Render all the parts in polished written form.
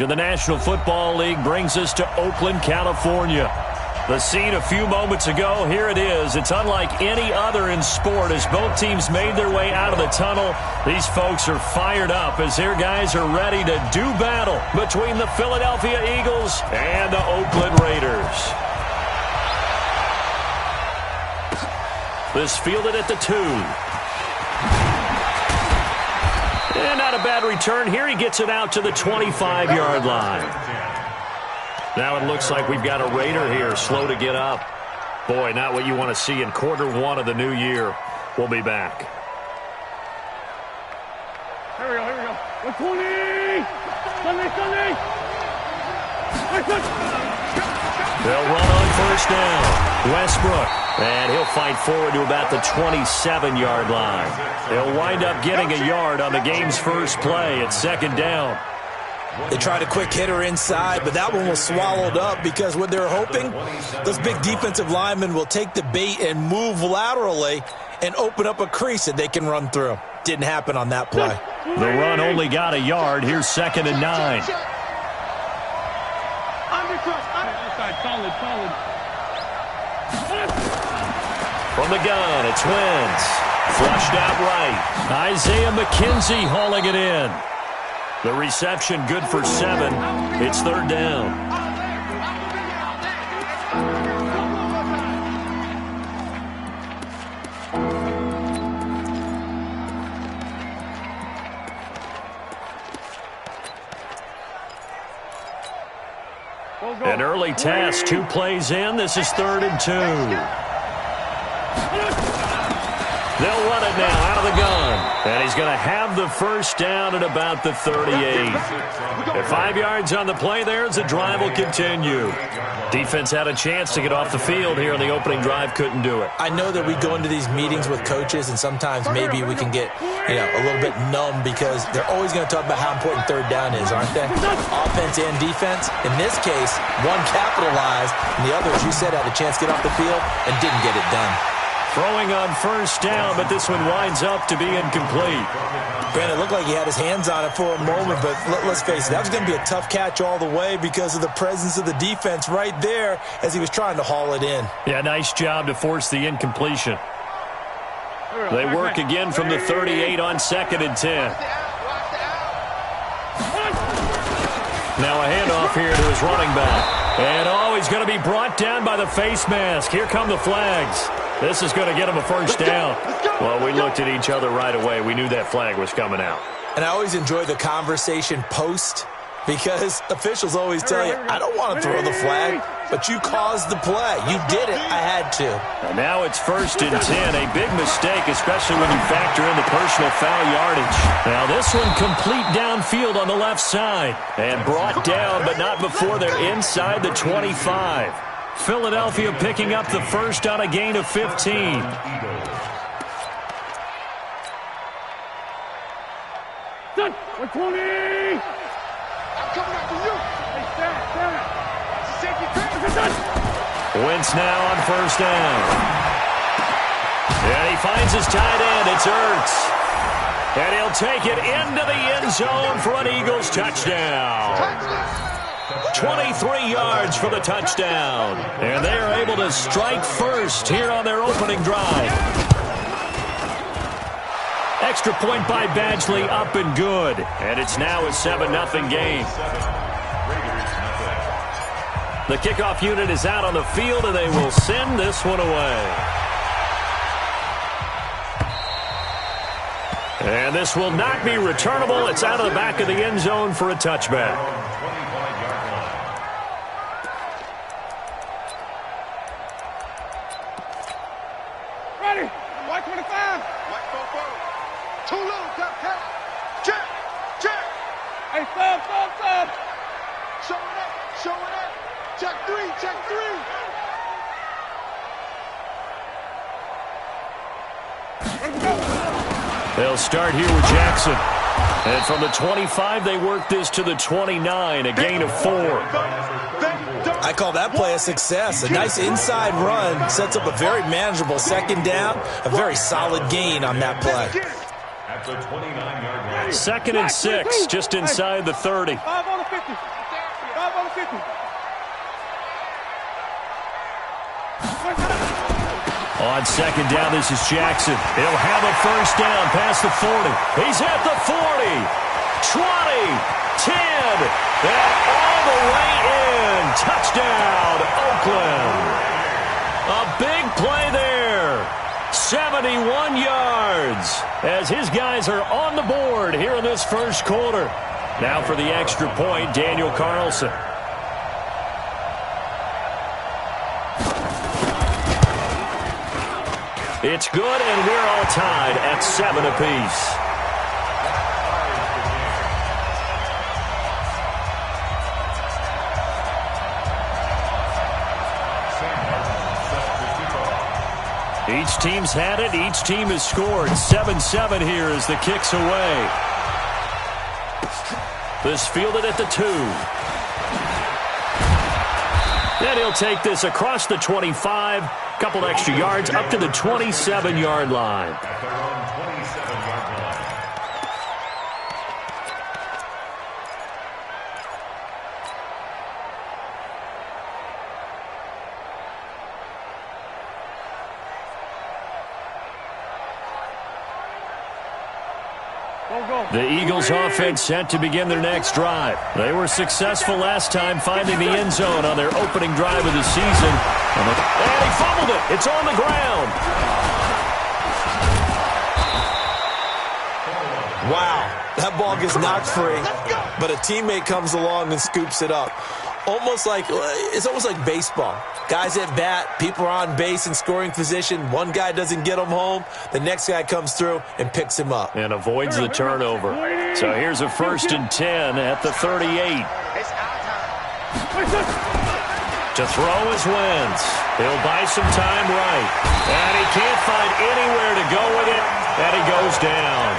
The National Football League brings us to Oakland, California. The scene a few moments ago, here it is. It's unlike any other in sport as both teams made their way out of the tunnel. These folks are fired up as their guys are ready to do battle between the Philadelphia Eagles and the Oakland Raiders. This fielded at the 2. And not a bad return here. He gets it out to the 25-yard line. Now it looks like we've got a Raider here, slow to get up. Boy, not what you want to see in quarter one of the new year. We'll be back. Here we go. 120! Sunday! They'll run on first down. Westbrook. And he'll fight forward to about the 27-yard line. They'll wind up getting a yard on the game's first play at second down. They tried a quick hitter inside, but that one was swallowed up because what they're hoping, those big defensive linemen will take the bait and move laterally and open up a crease that they can run through. Didn't happen on that play. The run only got a yard. Here's 2nd and 9. Solid. From the gun, it's Wentz. Flushed out right. Isaiah McKenzie hauling it in. The reception good for 7. It's 3rd down. An early task, 2 plays in. This is 3rd and 2. They'll run it now out of the gun. And he's going to have the first down at about the 38. At 5 yards on the play there as the drive will continue. Defense had a chance to get off the field here in the opening drive. Couldn't do it. I know that we go into these meetings with coaches, and sometimes maybe we can get a little bit numb because they're always going to talk about how important 3rd down is, aren't they? Offense and defense. In this case, one capitalized, and the other, as you said, had a chance to get off the field and didn't get it done. Throwing on first down, but this one winds up to be incomplete. Brandon, it looked like he had his hands on it for a moment, but let's face it, that was going to be a tough catch all the way because of the presence of the defense right there as he was trying to haul it in. Yeah, nice job to force the incompletion. They work again from the 38 on 2nd and 10. Now a handoff here to his running back. And, he's going to be brought down by the face mask. Here come the flags. This is going to get him a first down. Well, we looked at each other right away. We knew that flag was coming out. And I always enjoy the conversation post because officials always tell you, I don't want to throw the flag, but you caused the play. You did it. I had to. And now it's 1st and 10. A big mistake, especially when you factor in the personal foul yardage. Now this one complete downfield on the left side. And brought down, but not before they're inside the 25. Philadelphia picking up the first on a gain of 15. Done. 120. I'm coming after you. Hey, stand. Safety crack. Wentz now on first down. And he finds his tight end. It's Ertz. And he'll take it into the end zone for an Eagles touchdown. 23 yards for the touchdown. And they are able to strike first here on their opening drive. Extra point by Badgley, up and good. And it's now a 7-0 game. The kickoff unit is out on the field, and they will send this one away. And this will not be returnable. It's out of the back of the end zone for a touchback. They'll start here with Jackson. And from the 25, they work this to the 29, a gain of 4. I call that play a success. A nice inside run sets up a very manageable 2nd down, a very solid gain on that play. 2nd and 6, just inside the 30. 5 on the 50. On second down, this is Jackson. He'll have a first down past the 40. He's at the 40, 20, 10, and all the way in. Touchdown, Oakland. A big play there. 71 yards as his guys are on the board here in this first quarter. Now for the extra point, Daniel Carlson. It's good, and we're all tied at 7 apiece. Each team's had it. Each team has scored. 7-7 here as the kick's away. This fielded at the 2. Then he'll take this across the 25. Couple extra yards up to the 27-yard line. The Eagles offense set to begin their next drive. They were successful last time finding the end zone on their opening drive of the season. And he fumbled it. It's on the ground. Wow, that ball gets knocked free, but a teammate comes along and scoops it up. It's almost like baseball. Guys at bat, people are on base in scoring position. One guy doesn't get him home. The next guy comes through and picks him up. And avoids the turnover. So here's a 1st and 10 at the 38. To throw is Wentz. He'll buy some time right. And he can't find anywhere to go with it. And he goes down.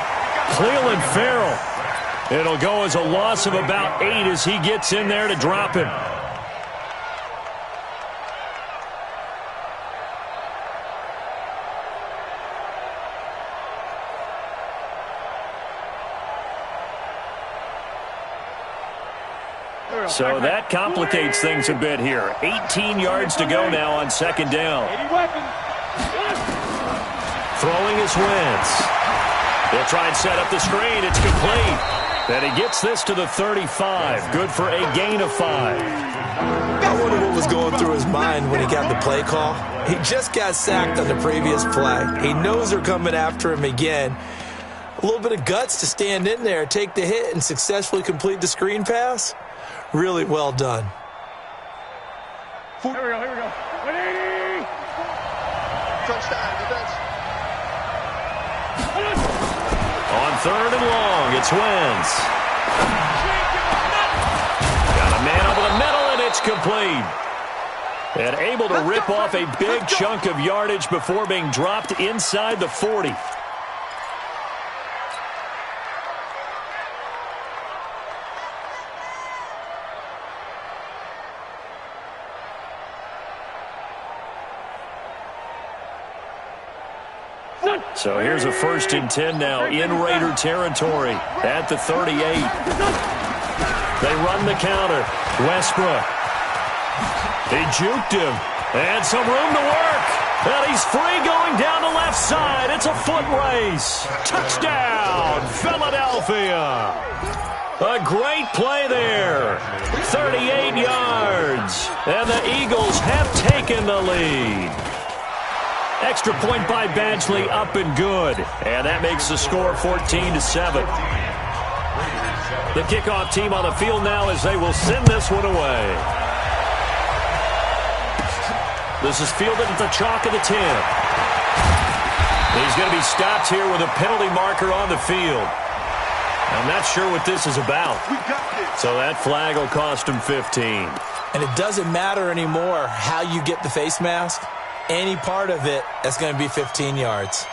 Cleveland Farrell. It'll go as a loss of about 8 as he gets in there to drop him. So that complicates things a bit here. 18 yards to go now on second down. Throwing is Wentz. He'll try and set up the screen. It's complete. And he gets this to the 35. Good for a gain of 5. I wonder what was going through his mind when he got the play call. He just got sacked on the previous play. He knows they're coming after him again. A little bit of guts to stand in there, take the hit, and successfully complete the screen pass. Really well done. Here we go, here we go. 180! Touchdown, defense. On 3rd and long, it's Wentz. Got a man over the middle, and it's complete. And able to rip off a big chunk of yardage before being dropped inside the 40. So here's a 1st and 10 now in Raider territory at the 38. They run the counter. Westbrook. He juked him. And some room to work. And he's free going down the left side. It's a foot race. Touchdown, Philadelphia. A great play there. 38 yards. And the Eagles have taken the lead. Extra point by Badgley, up and good. And that makes the score 14-7. The kickoff team on the field now as they will send this one away. This is fielded at the chalk of the 10. He's going to be stopped here with a penalty marker on the field. I'm not sure what this is about. So that flag will cost him 15. And it doesn't matter anymore how you get the face mask. Any part of it, that's going to be 15 yards.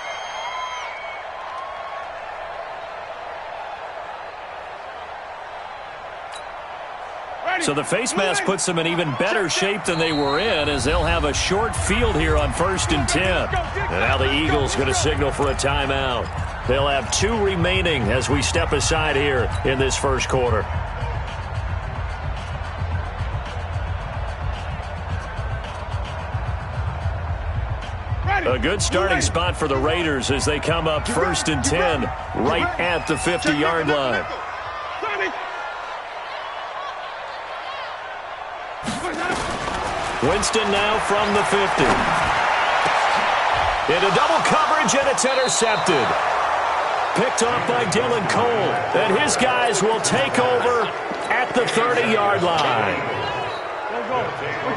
So the face mask puts them in even better shape than they were in as they'll have a short field here on 1st and 10. And now the Eagles going to signal for a timeout. They'll have 2 remaining as we step aside here in this first quarter. A good starting spot for the Raiders as they come up 1st and 10 right at the 50-yard line. Winston now from the 50. Into double coverage, and it's intercepted. Picked off by Dylan Cole. And his guys will take over at the 30-yard line.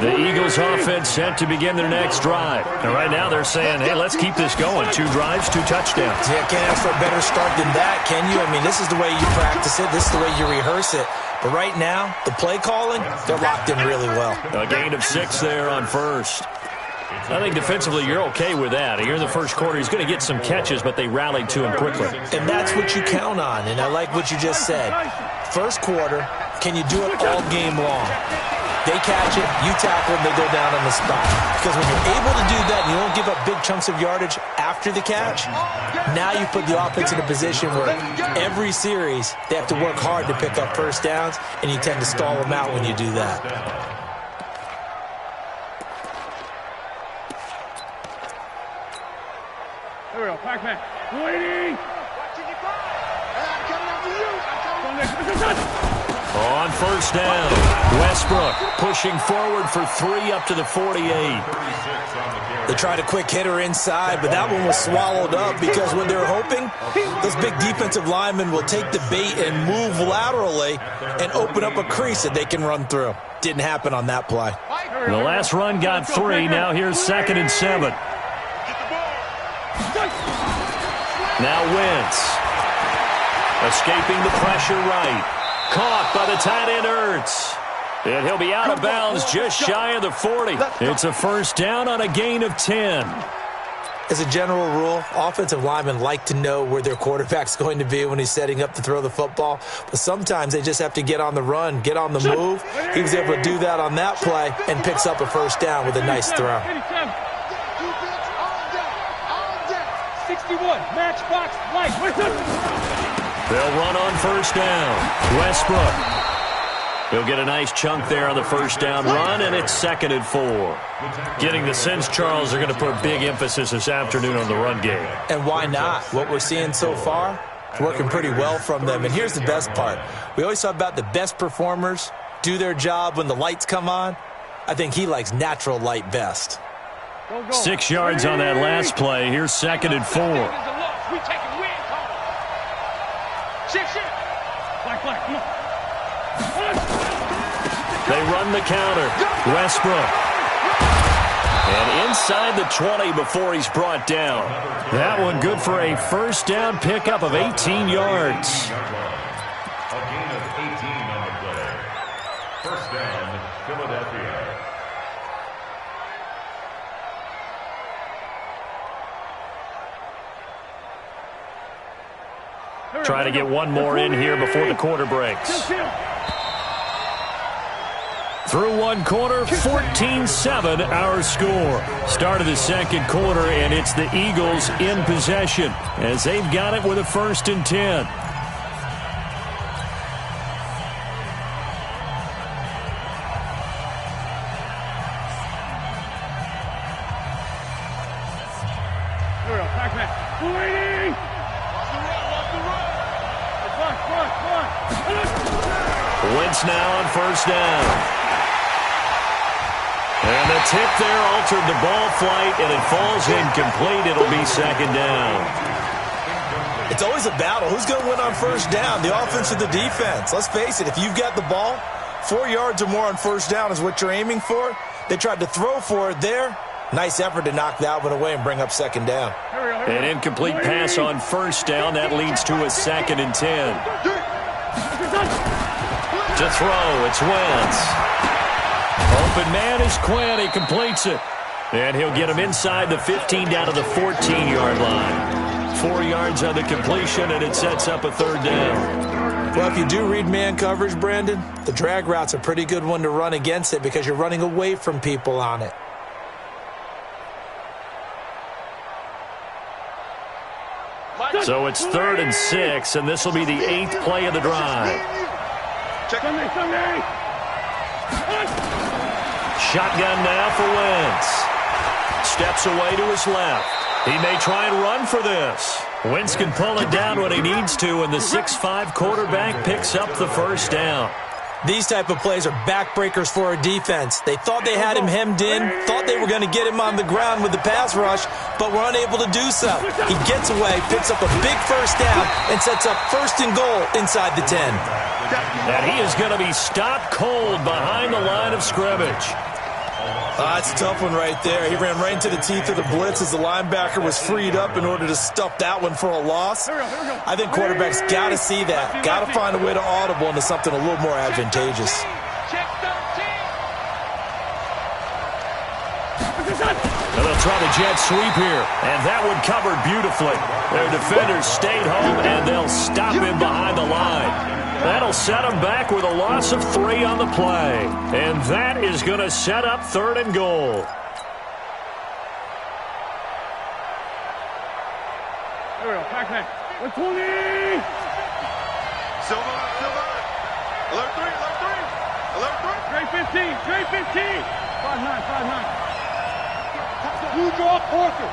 The Eagles offense set to begin their next drive. And right now they're saying, hey, let's keep this going. 2 drives, 2 touchdowns. Yeah, can't ask for a better start than that, can you? I mean, this is the way you practice it. This is the way you rehearse it. But right now, the play calling, they're locked in really well. A gain of 6 there on first. I think defensively you're okay with that. Here in the first quarter, he's going to get some catches, but they rallied to him quickly. And that's what you count on, and I like what you just said. First quarter, can you do it all game long? They catch it, you tackle them, they go down on the spot. Because when you're able to do that and you don't give up big chunks of yardage after the catch, now you put the offense in a position where every series they have to work hard to pick up first downs, and you tend to stall them out when you do that. There we go, Pac-Man. Waiting! On first down, Westbrook pushing forward for 3 up to the 48. They tried a quick hitter inside, but that one was swallowed up because what they're hoping, those big defensive linemen will take the bait and move laterally and open up a crease that they can run through. Didn't happen on that play. The last run got 3. Now here's 2nd and 7. Now Wentz. Escaping the pressure right. Caught by the tight end Ertz. And he'll be out of bounds just shy of the 40. It's a first down on a gain of 10. As a general rule, offensive linemen like to know where their quarterback's going to be when he's setting up to throw the football. But sometimes they just have to get on the run, get on the move. He was able to do that on that play and picks up a first down with a nice throw. 61, matchbox, light. They'll run on first down. Westbrook. He'll get a nice chunk there on the first down run, and it's 2nd and 4. Getting the sense, Charles, they're going to put a big emphasis this afternoon on the run game. And why not? What we're seeing so far, it's working pretty well from them. And here's the best part. We always talk about the best performers do their job when the lights come on. I think he likes natural light best. 6 yards on that last play. Here's 2nd and 4. They run the counter. Westbrook. And inside the 20 before he's brought down. That one good for a first down pickup of 18 yards. A gain of 18 on the play. First down, Philadelphia. Try to get one more in here before the quarter breaks. Through one quarter, 14-7 our score. Start of the second quarter, and it's the Eagles in possession as they've got it with a 1st and 10. Wentz now on first down. And the tip there altered the ball flight, and it falls incomplete. It'll be 2nd down. It's always a battle. Who's going to win on first down, the offense or the defense? Let's face it, if you've got the ball, 4 yards or more on first down is what you're aiming for. They tried to throw for it there. Nice effort to knock that one away and bring up 2nd down. An incomplete pass on first down. That leads to a 2nd and 10. To throw, it's Wentz. Open man is Quinn. He completes it. And he'll get him inside the 15 down to the 14-yard line. 4 yards on the completion, and it sets up a 3rd down. Well, if you do read man coverage, Brandon, the drag route's a pretty good one to run against it because you're running away from people on it. So it's 3rd and 6, and this will be the 8th play of the drive. Shotgun now for Wentz. steps away to his left. He may try and run for this. Wentz can pull it down when he needs to, and the 6'5" quarterback picks up the first down. These type of plays are backbreakers for our defense. They thought they had him hemmed in, thought they were going to get him on the ground with the pass rush, but were unable to do so. He gets away, picks up a big first down, and sets up 1st and goal inside the 10. And he is going to be stopped cold behind the line of scrimmage. That's a tough one right there. He ran right into the teeth of the blitz as the linebacker was freed up in order to stuff that one for a loss. I think quarterbacks got to see that. Got to find a way to audible into something a little more advantageous. And they'll try the jet sweep here, and that one covered beautifully. Their defenders stayed home, and they'll stop him behind the line. That'll set him back with a loss of 3 on the play. And that is going to set up 3rd and goal. There we go. Pac-Man. 120. Silva. Alert 3. Alert 3. Grade 15. Grade 15. 5'9". You draw Porter.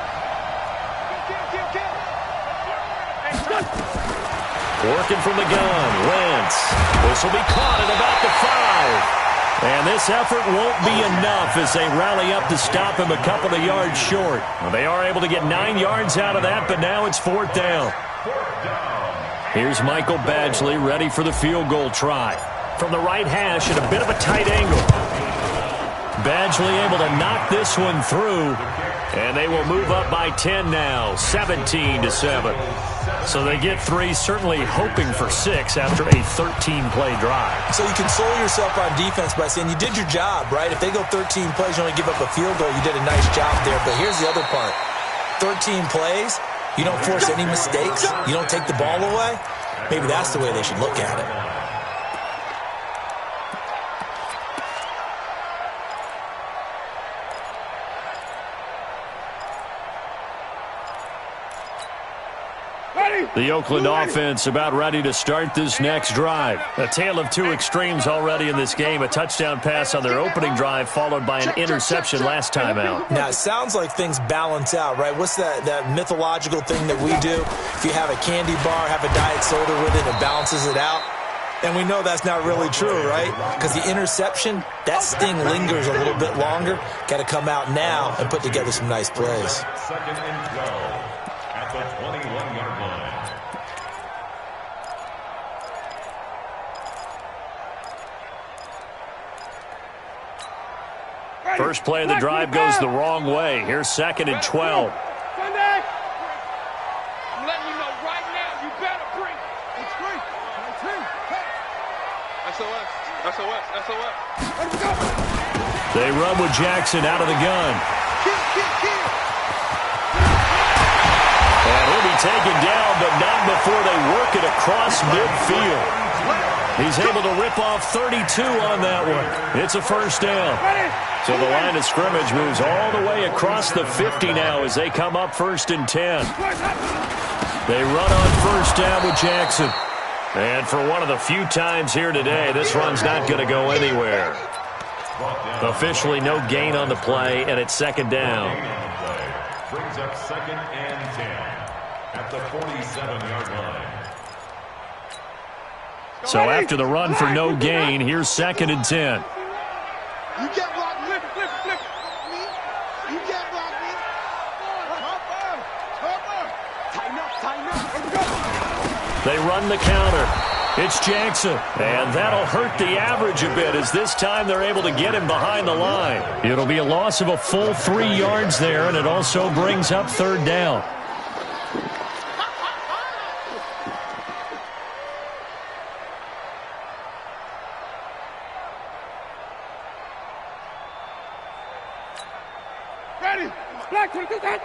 Working from the gun, Wentz. This will be caught at about the 5. And this effort won't be enough as they rally up to stop him a couple of yards short. Well, they are able to get 9 yards out of that, but now it's 4th down. Here's Michael Badgley ready for the field goal try. From the right hash at a bit of a tight angle. Badgley able to knock this one through. And they will move up by 10 now, 17-7. So they get 3, certainly hoping for 6 after a 13-play drive. So you console yourself on defense by saying you did your job, right? If they go 13 plays, you only give up a field goal, you did a nice job there. But here's the other part. 13 plays, you don't force any mistakes, you don't take the ball away. Maybe that's the way they should look at it. The Oakland offense about ready to start this next drive. A tale of 2 extremes already in this game. A touchdown pass on their opening drive followed by an interception last time out. Now, it sounds like things balance out, right? What's that mythological thing that we do? If you have a candy bar, have a diet soda with it, it balances it out. And we know that's not really true, right? Because the interception, that sting lingers a little bit longer. Got to come out now and put together some nice plays. 2nd and 12 at the 21-yard line. First play of the drive goes the wrong way. Here's 2nd and 12. Sunday. I'm letting you know right now, you better bring. It's free. SOS. They run with Jackson out of the gun. And he'll be taken down, but not before they work it across midfield. He's able to rip off 32 on that one. It's a 1st down. So the line of scrimmage moves all the way across the 50 now as they come up 1st and 10. They run on 1st down with Jackson. And for one of the few times here today, this run's not going to go anywhere. Officially no gain on the play, and it's 2nd down. Brings up 2nd and 10 at the 47-yard line. So after the run for no gain, here's 2nd and 10. You get blocked, flip me. You get blocked, me. Tighten up. They run the counter. It's Jackson, and that'll hurt the average a bit as this time they're able to get him behind the line. It'll be a loss of a full 3 yards there, and it also brings up 3rd down. Ready? Black, what is that?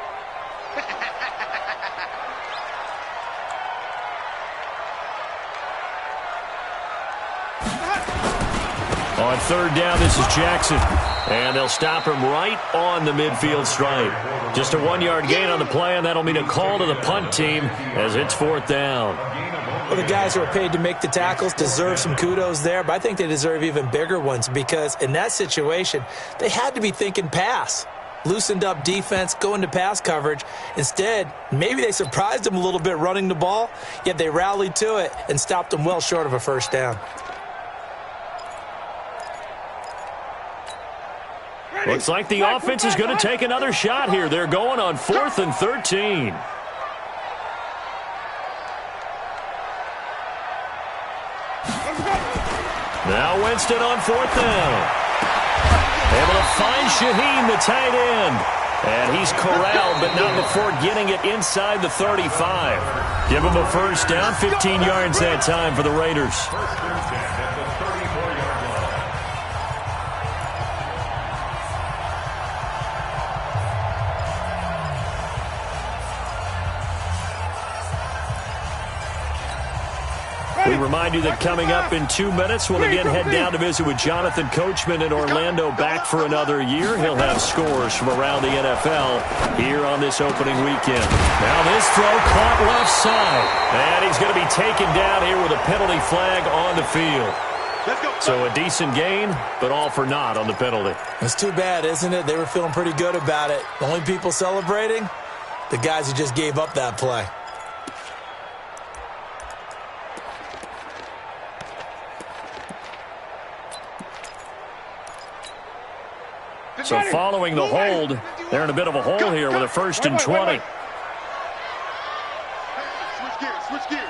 On 3rd down, this is Jackson. And they'll stop him right on the midfield stripe. Just a 1-yard gain on the play, and that'll mean a call to the punt team as it's 4th down. Well, the guys who are paid to make the tackles deserve some kudos there, but I think they deserve even bigger ones because in that situation, they had to be thinking pass. loosened up defense, go into pass coverage. Instead, maybe they surprised them a little bit running the ball, yet they rallied to it and stopped them well short of a first down. Looks like the offense is going to take another shot here. They're going on 4th and 13. Now Winston on 4th down. Able to find Shaheen, the tight end. And he's corralled, but not before getting it inside the 35. Give him a first down, 15 yards that time for the Raiders. We remind you that coming up in 2 minutes, we'll again head down to visit with Jonathan Coachman in Orlando, back for another year. He'll have scores from around the NFL here on this opening weekend. Now this throw caught left side, and he's going to be taken down here with a penalty flag on the field. So a decent gain, but all for naught on the penalty. It's too bad, isn't it? They were feeling pretty good about it. The only people celebrating, the guys who just gave up that play. So following the hold, they're in a bit of a hole here with a 1st and 20. Switch gears, switch gears.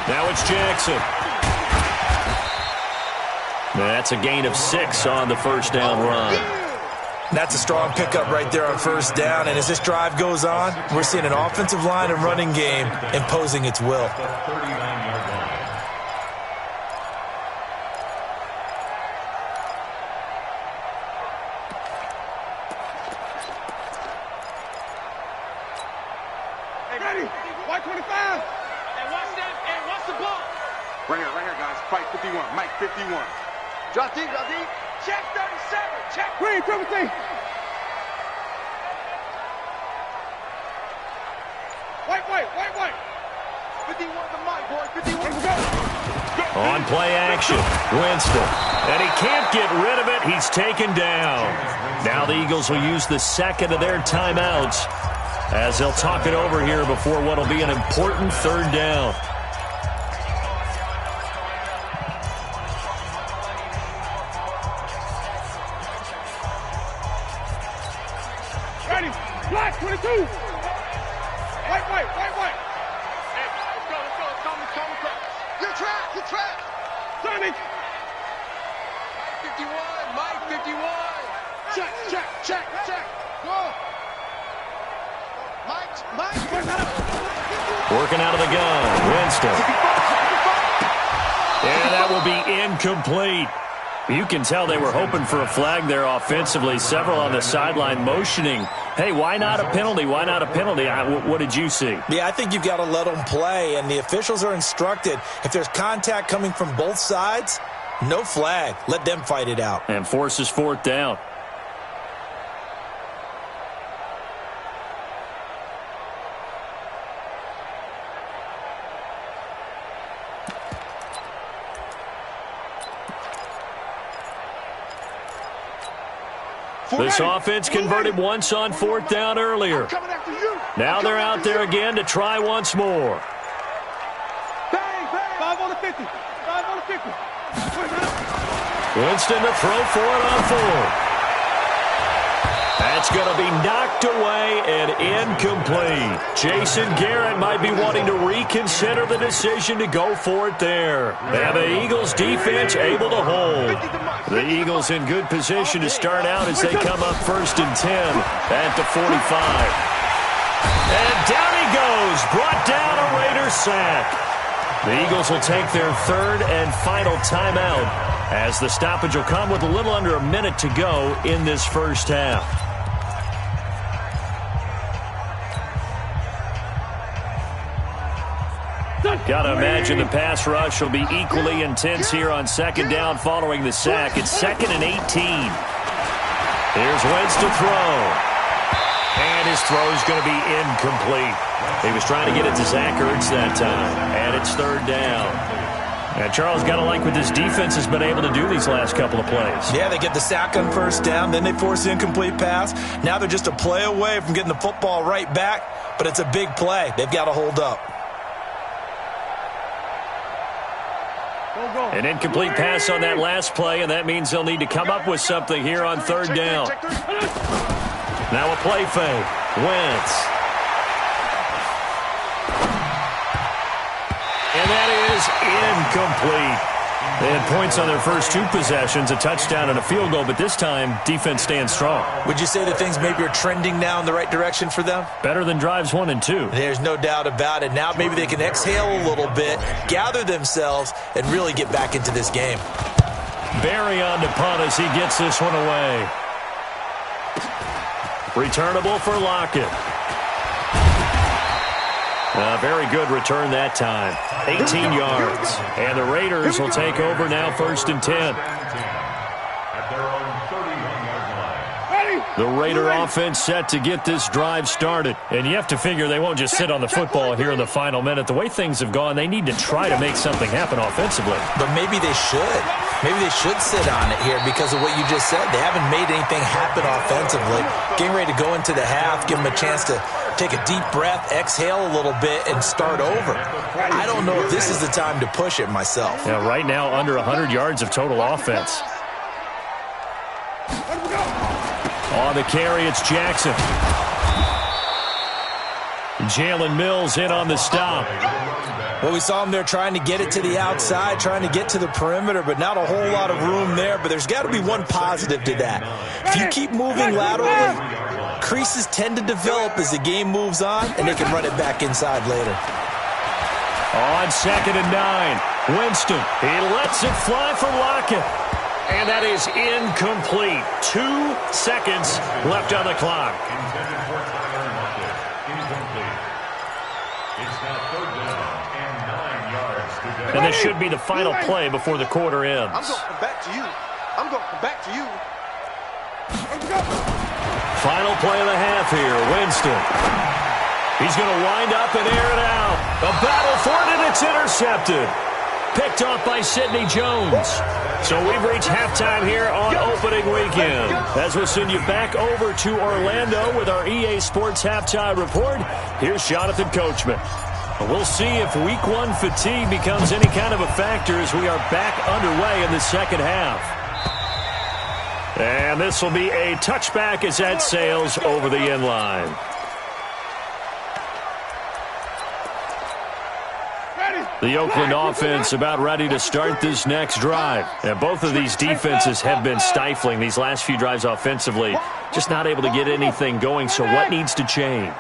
Now it's Jackson. That's a gain of 6 on the first down run. That's a strong pickup right there on first down. And as this drive goes on, we're seeing an offensive line and running game imposing its will. White 25. And watch the ball. Right here, guys. Fight 51. Mike 51. Drop deep. Check 37. Check. Green, Timothy. White. 51 to Mike, boy. 51. Go. On play action, Winston. And he can't get rid of it. He's taken down. Now the Eagles will use the second of their timeouts as they'll talk it over here before what will be an important 3rd down. Ready. Black 22. White. Hey, let's go. Come across. You're trapped. Sonny. Mike 51. Check. Go. Mike. Working out of the gun, Winston. And that will be incomplete. You can tell they were hoping for a flag there offensively. Several on the sideline motioning, hey, why not a penalty? What did you see? Yeah, I think you've got to let them play, and the officials are instructed, if there's contact coming from both sides, no flag. Let them fight it out. And forces 4th down. This offense converted once on 4th down earlier. Now they're out there again to try once more. Bang. 5 on the 50. Winston to throw for it on 4th. That's going to be knocked away and incomplete. Jason Garrett might be wanting to reconsider the decision to go for it there. And the Eagles defense able to hold. The Eagles in good position to start out as they come up 1st and 10 at the 45. And down he goes, brought down a Raider sack. The Eagles will take their 3rd and final timeout as the stoppage will come with a little under a minute to go in this first half. Got to imagine the pass rush will be equally intense here on 2nd down following the sack. It's 2nd and 18. Here's Wentz to throw. And his throw is going to be incomplete. He was trying to get it to Zach Ertz that time. And it's 3rd down. And Charles, got to like what this defense has been able to do these last couple of plays. Yeah, they get the sack on first down, then they force the incomplete pass. Now they're just a play away from getting the football right back, but it's a big play. They've got to hold up. An incomplete pass on that last play, and that means they'll need to come up with something here on third down. Now a play fake. Wentz. And that is incomplete. They had points on their first two possessions, a touchdown and a field goal, but this time, defense stands strong. Would you say that things maybe are trending now in the right direction for them? Better than drives 1 and 2. There's no doubt about it. Now maybe they can exhale a little bit, gather themselves, and really get back into this game. Barry on to punt as he gets this one away. Returnable for Lockett. A very good return that time. 18 yards. And the Raiders will take over now 1st and 10. The Raider offense set to get this drive started. And you have to figure they won't just sit on the football here in the final minute. The way things have gone, they need to try to make something happen offensively. But maybe they should. Maybe they should sit on it here because of what you just said. They haven't made anything happen offensively. Getting ready to go into the half, give them a chance to take a deep breath, exhale a little bit, and start over. I don't know if this is the time to push it myself. Yeah, right now under 100 yards of total offense. On the carry, it's Jackson. Jalen Mills in on the stop. Well, we saw him there trying to get it to the outside, trying to get to the perimeter, but not a whole lot of room there. But there's got to be one positive to that. If you keep moving laterally, creases tend to develop as the game moves on, and they can run it back inside later. On 2nd and 9, Winston. He lets it fly for Lockett. And that is incomplete. 2 seconds left on the clock. And this should be the final play before the quarter ends. I'm going to come back to you. I'm going to come back to you. Final play of the half here. Winston. He's going to wind up and air it out. A battle for it, and it's intercepted. Picked off by Sidney Jones. So we've reached halftime here on opening weekend. As we'll send you back over to Orlando with our EA Sports Halftime Report, here's Jonathan Coachman. We'll see if Week 1 fatigue becomes any kind of a factor as we are back underway in the second half. And this will be a touchback as that sails over the end line. The Oakland offense about ready to start this next drive. And both of these defenses have been stifling these last few drives offensively. Just not able to get anything going, so what needs to change?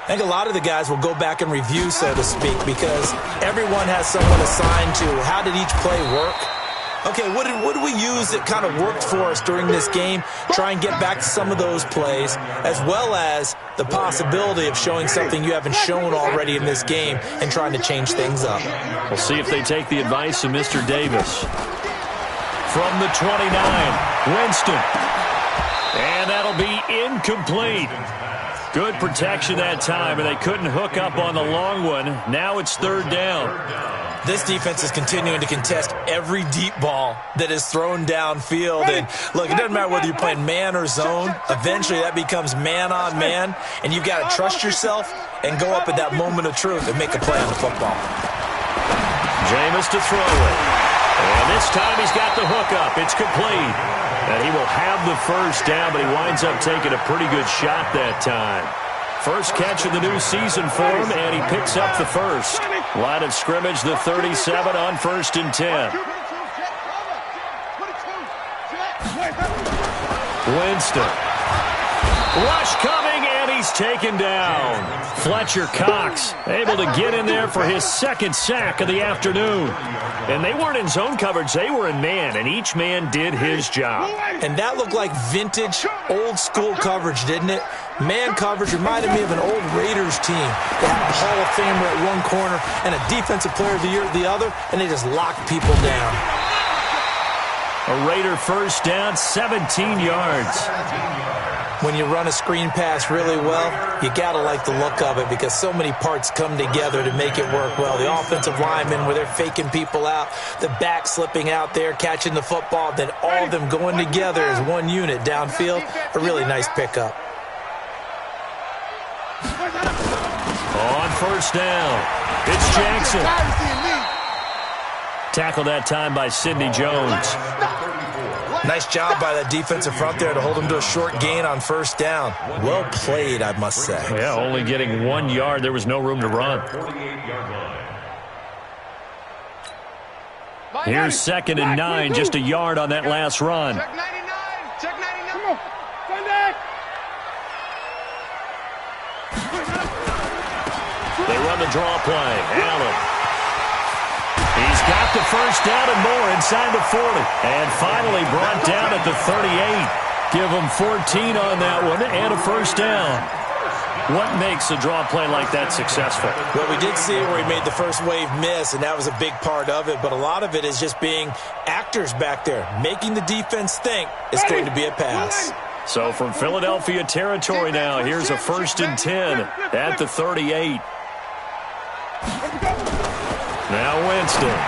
I think a lot of the guys will go back and review, so to speak, because everyone has someone assigned to how did each play work. Okay, what did we use that kind of worked for us during this game? Try and get back to some of those plays, as well as the possibility of showing something you haven't shown already in this game and trying to change things up. We'll see if they take the advice of Mr. Davis. From the 29, Winston. And that'll be incomplete. Good protection that time, and they couldn't hook up on the long one. Now it's 3rd down. This defense is continuing to contest every deep ball that is thrown downfield. And look, it doesn't matter whether you're playing man or zone. Eventually that becomes man on man, and you've got to trust yourself and go up at that moment of truth and make a play on the football. Jameis to throw it. And this time he's got the hook up. It's complete. And he will have the first down, but he winds up taking a pretty good shot that time. First catch of the new season for him, and he picks up the first. Line of scrimmage, the 37 on 1st and 10. Winston. Rush coming, and he's taken down. Fletcher Cox able to get in there for his 2nd sack of the afternoon. And they weren't in zone coverage, they were in man, and each man did his job. And that looked like vintage, old-school coverage, didn't it? Man coverage reminded me of an old Raiders team. They had a Hall of Famer at one corner and a Defensive Player of the Year at the other, and they just locked people down. A Raider first down, 17 yards. When you run a screen pass really well, you got to like the look of it because so many parts come together to make it work well. The offensive linemen, where they're faking people out, the back slipping out there, catching the football, then all of them going together as one unit downfield. A really nice pickup. On first down, it's Jackson. Tackled that time by Sidney Jones. Nice job by that defensive front there to hold him to a short gain on first down. Well played, I must say. Yeah, only getting 1 yard. There was no room to run. Here's 2nd and 9, just a yard on that last run. Check 99. Check 99. Come on. Sunday. They run the draw play. Allen. He's got the first down and more inside the 40. And finally brought down at the 38. Give him 14 on that one and a first down. What makes a draw play like that successful? Well, we did see where he made the first wave miss, and that was a big part of it. But a lot of it is just being actors back there, making the defense think it's going to be a pass. So from Philadelphia territory now, here's a 1st and 10 at the 38. Now Winston.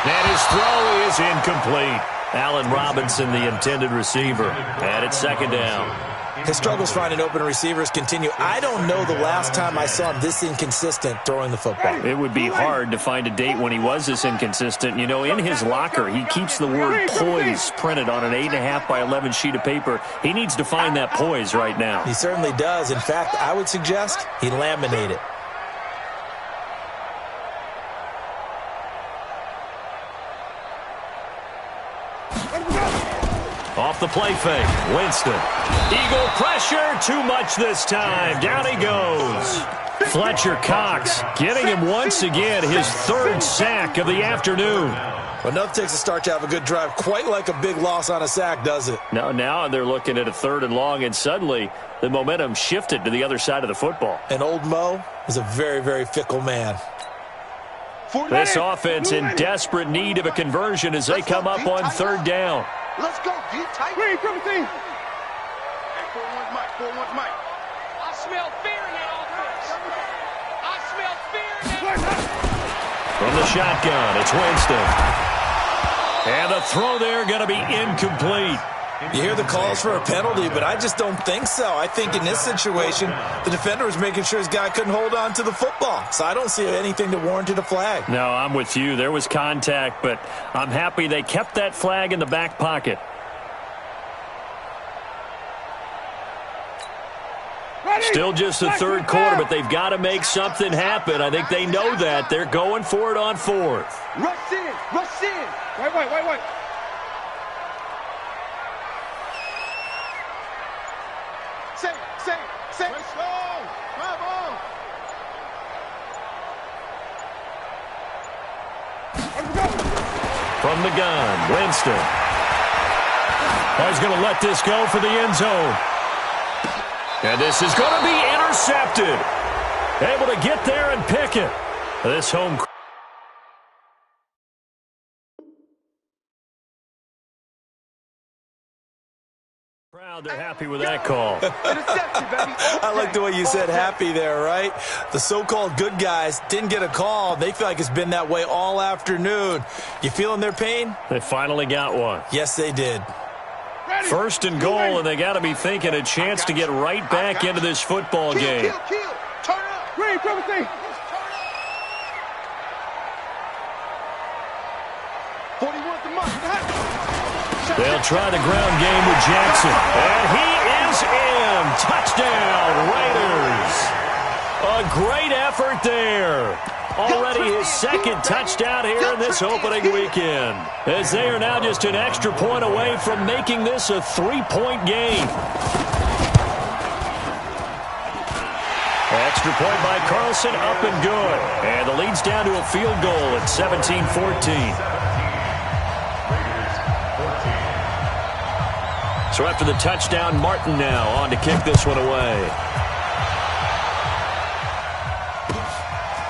And his throw is incomplete. Allen Robinson, the intended receiver. And it's 2nd down. His struggles finding open receivers continue. I don't know the last time I saw him this inconsistent throwing the football. It would be hard to find a date when he was this inconsistent. You know, in his locker, he keeps the word poise printed on an 8.5 by 11 sheet of paper. He needs to find that poise right now. He certainly does. In fact, I would suggest he laminate it. Off the play fake, Winston. Eagle pressure, too much this time. Down he goes. Fletcher Cox getting him once again his 3rd sack of the afternoon. Well, nothing takes a start to have a good drive quite like a big loss on a sack, does it? Now they're looking at a 3rd and long, and suddenly the momentum shifted to the other side of the football. And old Mo is a very, very fickle man. This offense in desperate need of a conversion as they come up on 3rd down. Let's go, deep tight. Green, triple team. Hey, 4-1 Mike, 4-1 Mike. I smell fear in that offense. I smell fear in that. From the shotgun, it's Winston. And the throw there going to be incomplete. You hear the calls for a penalty, but I just don't think so. I think in this situation, the defender was making sure his guy couldn't hold on to the football. So I don't see anything that warranted a flag. No, I'm with you. There was contact, but I'm happy they kept that flag in the back pocket. Still just the 3rd quarter, but they've got to make something happen. I think they know that. They're going for it on 4th. Rush in, rush in. Wait. Say. Let's go. Come on. From the gun, Winston. He's going to let this go for the end zone. And this is going to be intercepted. Able to get there and pick it. This home crowd, they're happy with that call. I like the way you said happy there, right? The so-called good guys didn't get a call. They feel like it's been that way all afternoon. You feeling their pain? They finally got one. Yes, they did. 1st and goal, and they got to be thinking a chance to get right back into this football game. Kill. Turn up. Green, triple team. 41 to Mike. They'll try the ground game with Jackson. And he is in. Touchdown, Raiders. A great effort there. Already his 2nd touchdown here in this opening weekend. As they are now just an extra point away from making this a 3-point game. Extra point by Carlson, up and good. And the lead's down to a field goal at 17-14. So after the touchdown, Martin now on to kick this one away.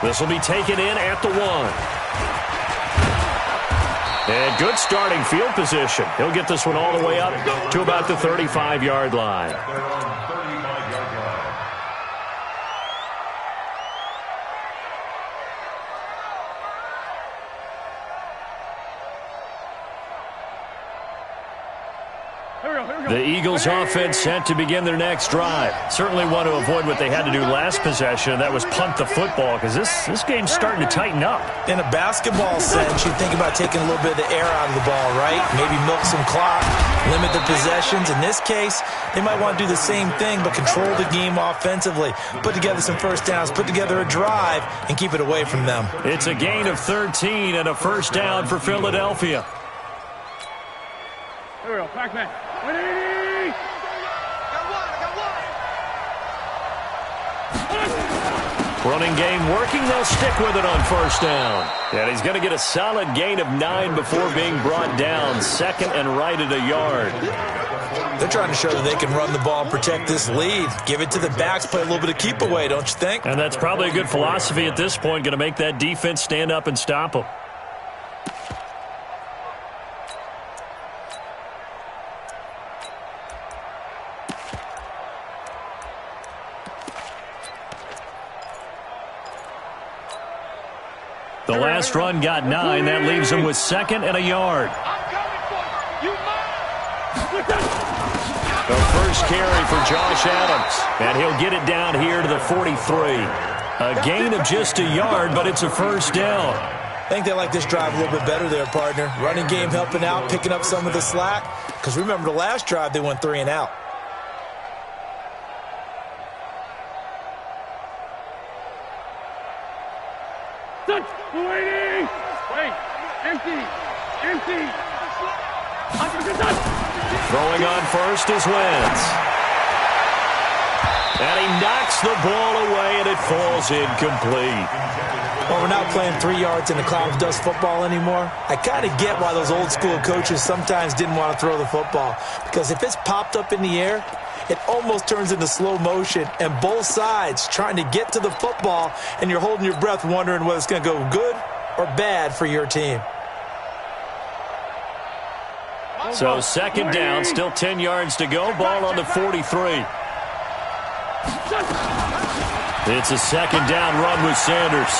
This will be taken in at the 1. And good starting field position. He'll get this one all the way up to about the 35-yard line. They're on 35-yard line. The Eagles offense set to begin their next drive. Certainly want to avoid what they had to do last possession. That was punt the football because this game's starting to tighten up. In a basketball sense, you think about taking a little bit of the air out of the ball, right? Maybe milk some clock, limit the possessions. In this case, they might want to do the same thing but control the game offensively. Put together some first downs, put together a drive, and keep it away from them. It's a gain of 13 and a first down for Philadelphia. Here we go, pack man. Running game working. They'll stick with it on first down. And he's going to get a solid gain of 9 before being brought down. Second and right at a yard. They're trying to show that they can run the ball and protect this lead. Give it to the backs, play a little bit of keep away, don't you think? And that's probably a good philosophy at this point. Going to make that defense stand up and stop them. The last run got 9. That leaves him with second and a yard. The first carry for Josh Adams. And he'll get it down here to the 43. A gain of just a yard, but it's a first down. I think they like this drive a little bit better there, partner. Running game helping out, picking up some of the slack. Because remember the last drive, they went 3 and out. Waiting! Wait! Empty! Empty! Throwing on first is Wentz. And he knocks the ball away, and it falls incomplete. Well, we're not playing 3 yards in the cloud of dust football anymore. I kind of get why those old school coaches sometimes didn't want to throw the football. Because if it's popped up in the air, it almost turns into slow motion, and both sides trying to get to the football, and you're holding your breath wondering whether it's going to go good or bad for your team. So second down, still 10 yards to go. Ball on the 43. It's a second down run with Sanders.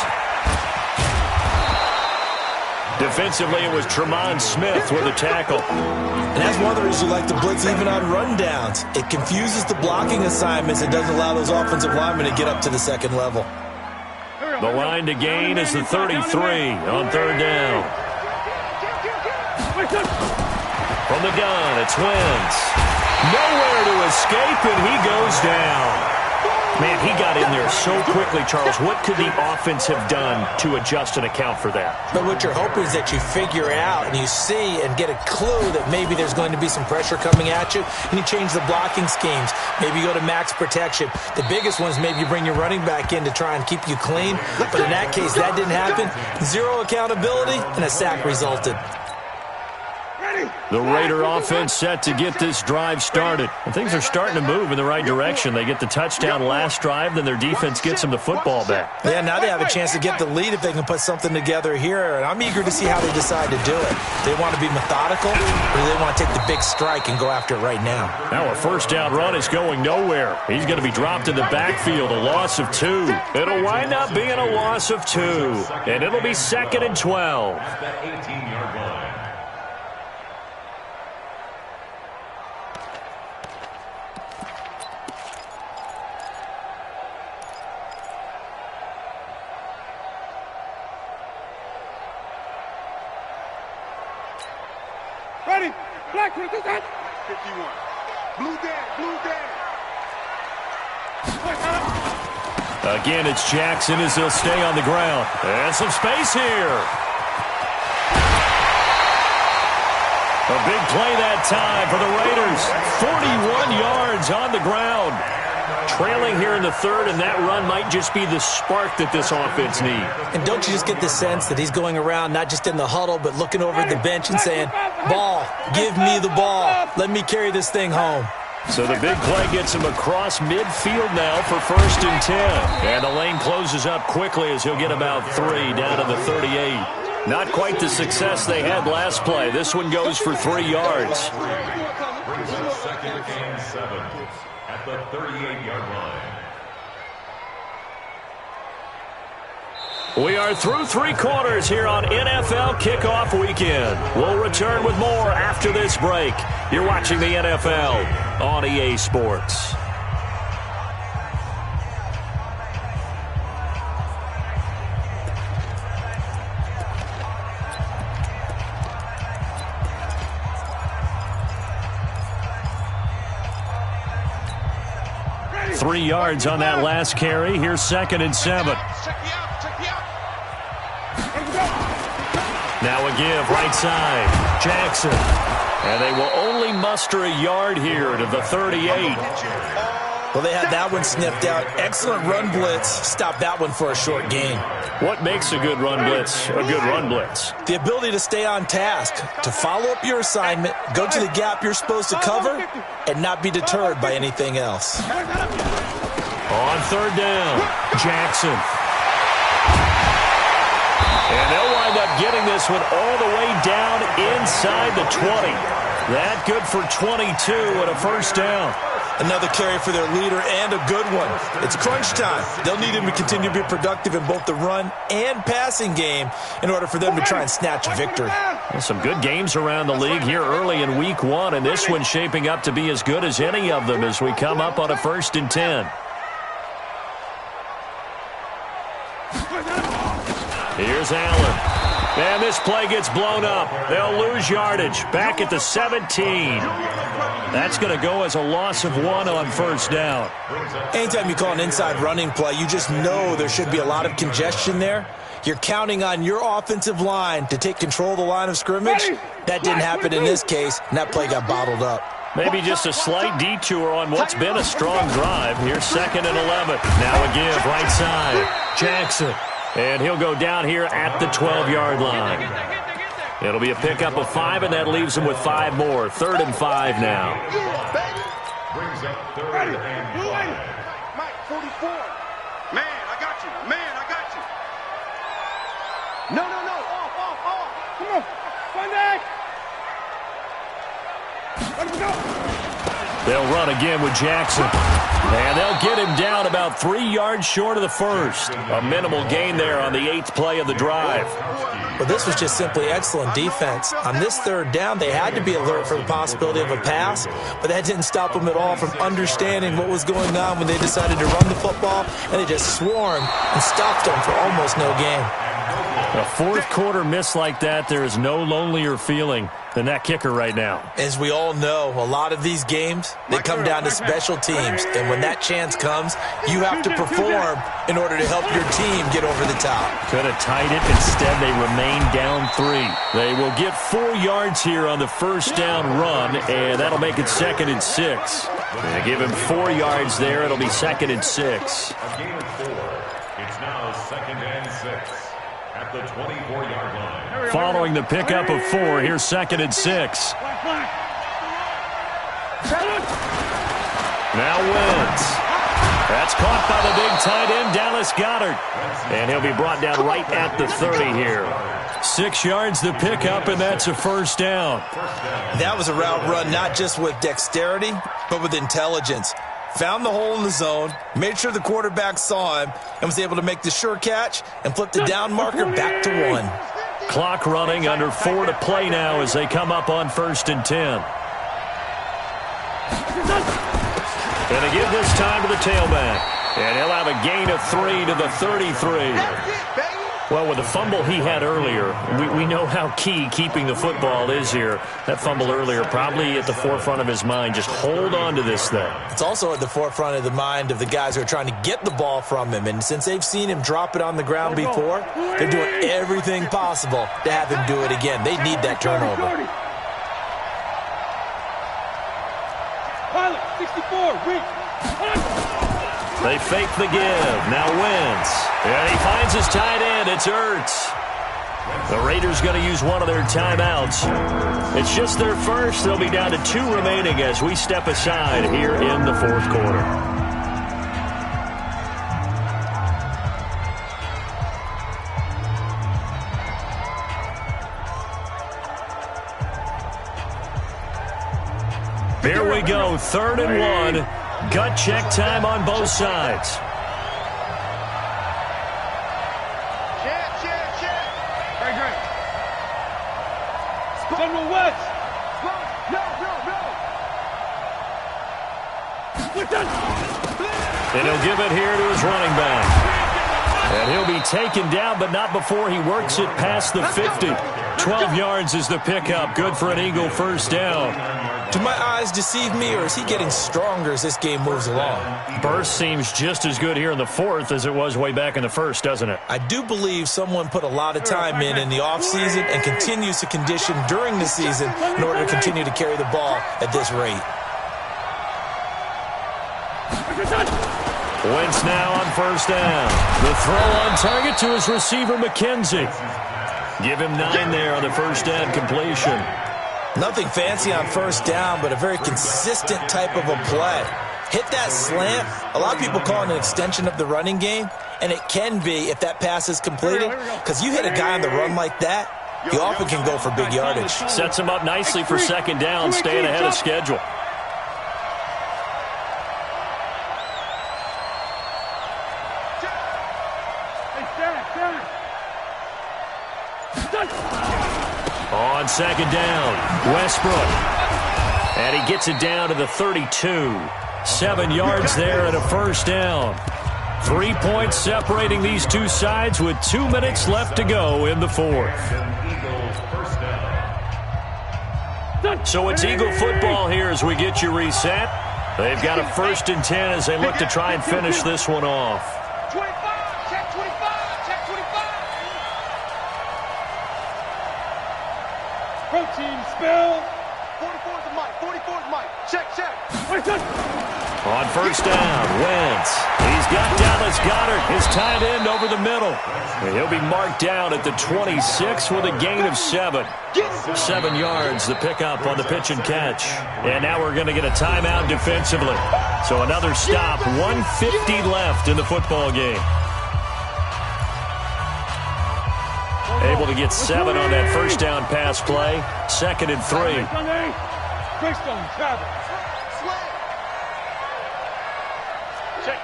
Defensively, it was Tremont Smith with a tackle. And that's one of the reasons you like to blitz even on rundowns. It confuses the blocking assignments and doesn't allow those offensive linemen to get up to the second level. The line to gain is the 33 on third down. From the gun, it's Wentz. Nowhere to escape, and he goes down. Man, he got in there so quickly, Charles. What could the offense have done to adjust and account for that? But what you're hoping is that you figure out and you see and get a clue that maybe there's going to be some pressure coming at you, and you change the blocking schemes. Maybe you go to max protection. The biggest one is maybe you bring your running back in to try and keep you clean. But in that case, that didn't happen. Zero accountability, and a sack resulted. The Raider offense set to get this drive started. And things are starting to move in the right direction. They get the touchdown last drive, then their defense gets them the football back. Yeah, now they have a chance to get the lead if they can put something together here. And I'm eager to see how they decide to do it. They want to be methodical, or do they want to take the big strike and go after it right now? Now a first down run is going nowhere. He's going to be dropped in the backfield, a loss of 2. It'll wind up being a loss of 2. And it'll be second and 12. That 18-yard line. Ready? Black, 51. Blue down, blue down. Again, it's Jackson as he'll stay on the ground. And some space here. A big play that time for the Raiders. 41 yards on the ground. Trailing here in the third, and that run might just be the spark that this offense needs. And don't you just get the sense that he's going around not just in the huddle, but looking over at the bench and saying, ball, give me the ball. Let me carry this thing home. So the big play gets him across midfield now for first and 10. And the lane closes up quickly as he'll get about 3 down to the 38. Not quite the success they had last play. This one goes for 3 yards. Brings up second and 7 at the 38-yard line. We are through 3 quarters here on NFL Kickoff Weekend. We'll return with more after this break. You're watching the NFL on EA Sports. Three yards on that last carry. Here's 2nd and 7. Now a give right side. Jackson. And they will only muster a yard here to the 38. Well, they had that one sniffed out. Excellent run blitz. Stop that one for a short gain. What makes a good run blitz a good run blitz? The ability to stay on task, to follow up your assignment, go to the gap you're supposed to cover, and not be deterred by anything else. On 3rd down, Jackson. And they'll wind up getting this one all the way down inside the 20. That good for 22 and a 1st down. Another carry for their leader and a good one. It's crunch time. They'll need him to continue to be productive in both the run and passing game in order for them to try and snatch a victory. Well, some good games around the league here early in week 1, and this one's shaping up to be as good as any of them as we come up on a 1st and 10. Here's Allen. And this play gets blown up. They'll lose yardage. Back at the 17. That's going to go as a loss of 1 on 1st down. Anytime you call an inside running play, you just know there should be a lot of congestion there. You're counting on your offensive line to take control of the line of scrimmage. That didn't happen in this case, and that play got bottled up. Maybe just a slight detour on what's been a strong drive. Here's 2nd and 11. Now a give right side. Jackson. And he'll go down here at the 12-yard line. It'll be a pickup of 5, and that leaves him with 5 more. 3rd and 5 now. Brings up 3rd and 5. Mike, 44. Man, I got you. Man, I got you. No. Off. Come on. Sunday. They'll run again with Jackson. And they'll get him down about 3 yards short of the 1st. A minimal gain there on the 8th play of the drive. Well, this was just simply excellent defense. On this 3rd down, they had to be alert for the possibility of a pass, but that didn't stop them at all from understanding what was going on when they decided to run the football, and they just swarmed and stopped them for almost no gain. A 4th quarter miss like that, there is no lonelier feeling than that kicker right now. As we all know, a lot of these games, they come down to special teams. And when that chance comes, you have to perform in order to help your team get over the top. Could have tied it. Instead, they remain down 3. They will get 4 yards here on the 1st down run, and that'll make it 2nd and 6. They give him 4 yards there. It'll be 2nd and 6. A gain of 4. It's now 2nd and 6 at the 24-yard line. Following the pickup of 4, here's 2nd and 6. Now Wentz. That's caught by the big tight end, Dallas Goedert. And he'll be brought down right at the 30 here. 6 yards the pickup, and that's a 1st down. That was a route run not just with dexterity, but with intelligence. Found the hole in the zone, made sure the quarterback saw him, and was able to make the sure catch and flip the down marker back to 1. Clock running, under 4 to play now as they come up on 1st and 10. And they give this time to the tailback. And he'll have a gain of 3 to the 33. Well, with the fumble he had earlier, we know how key keeping the football is here. That fumble earlier probably at the forefront of his mind. Just hold on to this thing. It's also at the forefront of the mind of the guys who are trying to get the ball from him. And since they've seen him drop it on the ground before, they're doing everything possible to have him do it again. They need that turnover. 64, They fake the give. Now Wentz. And he finds his tight end. It's Ertz. The Raiders going to use one of their timeouts. It's just their first. They'll be down to 2 remaining as we step aside here in the 4th quarter. Here we go, 3rd and 1. Gut check time on both sides. Check. Great. Spun West. No. And he'll give it here to his running back. And he'll be taken down, but not before he works it past the 50. 12 yards is the pickup. Good for an Eagle first down. Do my eyes deceive me, or is he getting stronger as this game moves along? Burst seems just as good here in the 4th as it was way back in the 1st, doesn't it? I do believe someone put a lot of time in the offseason and continues to condition during the season in order to continue to carry the ball at this rate. Wentz now on first down. The throw on target to his receiver, McKenzie. Give him 9 there on the first down completion. Nothing fancy on first down, but a very consistent type of a play. Hit that slant. A lot of people call it an extension of the running game, and it can be if that pass is completed, because you hit a guy on the run like that, he often can go for big yardage. Sets him up nicely for second down, staying ahead of schedule. On second down, Westbrook. And he gets it down to the 32. 7 yards there and a first down. 3 points separating these two sides with 2 minutes left to go in the 4th. So it's Eagle football here as we get you reset. They've got a 1st and 10 as they look to try and finish this one off. 25, check 25, check 25. Protein spill. 44's the mic. 44's mic. Check. On first down, Wentz. He's got Dallas Goedert, his tight end, over the middle. And he'll be marked down at the 26 with a gain of 7. 7 yards, the pickup on the pitch and catch. And now we're going to get a timeout defensively. So another stop, 1:50 left in the football game. Able to get 7 on that first down pass play. 2nd and 3. Check.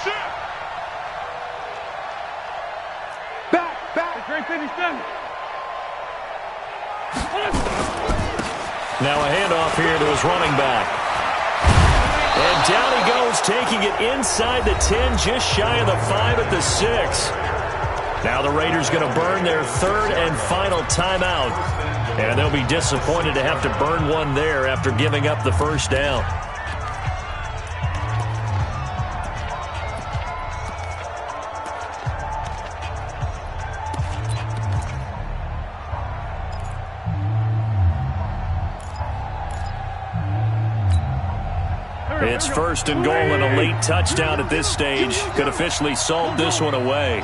Shift. Back. Great finish done. Now a handoff here to his running back. And down he goes, taking it inside the 10, just shy of the 5 at the 6. Now the Raiders going to burn their 3rd and final timeout. And they'll be disappointed to have to burn one there after giving up the first down. It's 1st and goal and a late touchdown at this stage could officially salt this one away.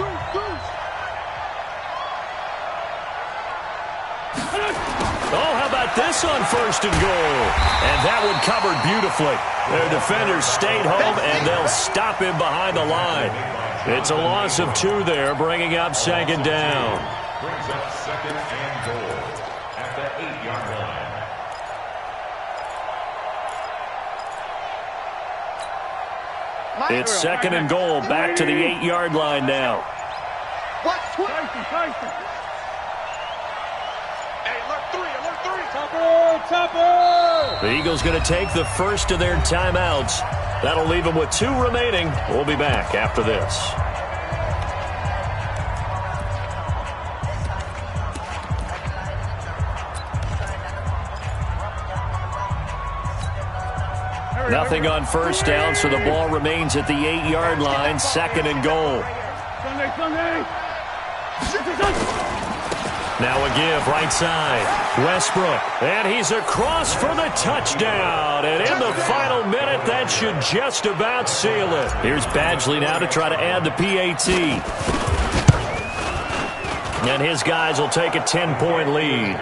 Oh, how about this on 1st and goal? And that one covered beautifully. Their defenders stayed home, and they'll stop him behind the line. It's a loss of 2 there, bringing up 2nd down. Brings up 2nd and goal at the 8-yard line. It's 2nd and goal, back to the 8-yard line now. Topper! The Eagles going to take the first of their timeouts. That'll leave them with 2 remaining. We'll be back after this. Nothing on first down, so the ball remains at the 8-yard line. 2nd and goal. Sunday. Now a give, right side. Westbrook, and he's across for the touchdown. And in the final minute, that should just about seal it. Here's Badgley now to try to add the PAT. And his guys will take a 10-point lead.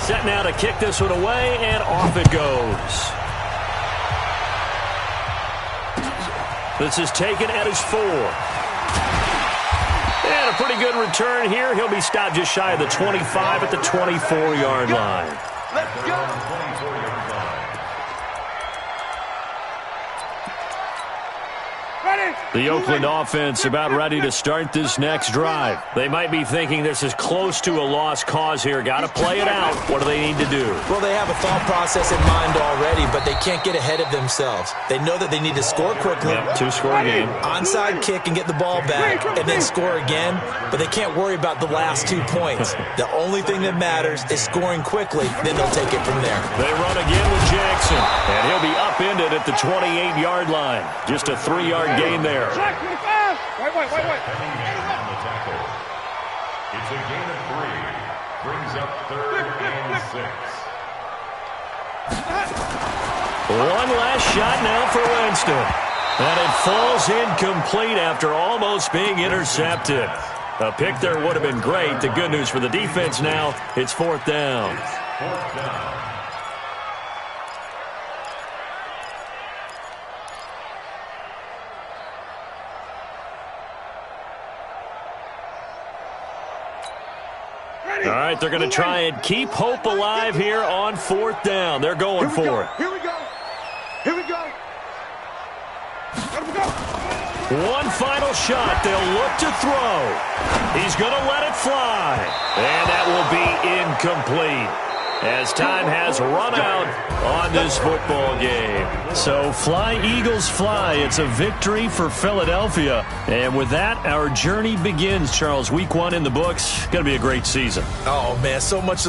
Set now to kick this one away, and off it goes. This is taken at his 4. And a pretty good return here. He'll be stopped just shy of the 25 at the 24-yard line. Let's go. The Oakland offense about ready to start this next drive. They might be thinking this is close to a lost cause here. Got to play it out. What do they need to do? Well, they have a thought process in mind already, but they can't get ahead of themselves. They know that they need to score quickly. Yep, two-score game. Onside kick and get the ball back, and then score again. But they can't worry about the last 2 points. The only thing that matters is scoring quickly. Then they'll take it from there. They run again with Jackson, and he'll be upended at the 28-yard line. Just a 3-yard gain there. Wait. It's a gain of 3. Brings up 3rd and 6. One last shot now for Winston. And it falls incomplete after almost being intercepted. A pick there would have been great. The good news for the defense now, it's 4th down. It's 4th down. All right, they're going to try and keep hope alive here on 4th down. They're going for it. Here we go. One final shot. They'll look to throw. He's going to let it fly. And that will be incomplete, as time has run out on this football game. So fly, Eagles, fly. It's a victory for Philadelphia. And with that, our journey begins, Charles. Week 1 in the books. Going to be a great season. Oh, man, so much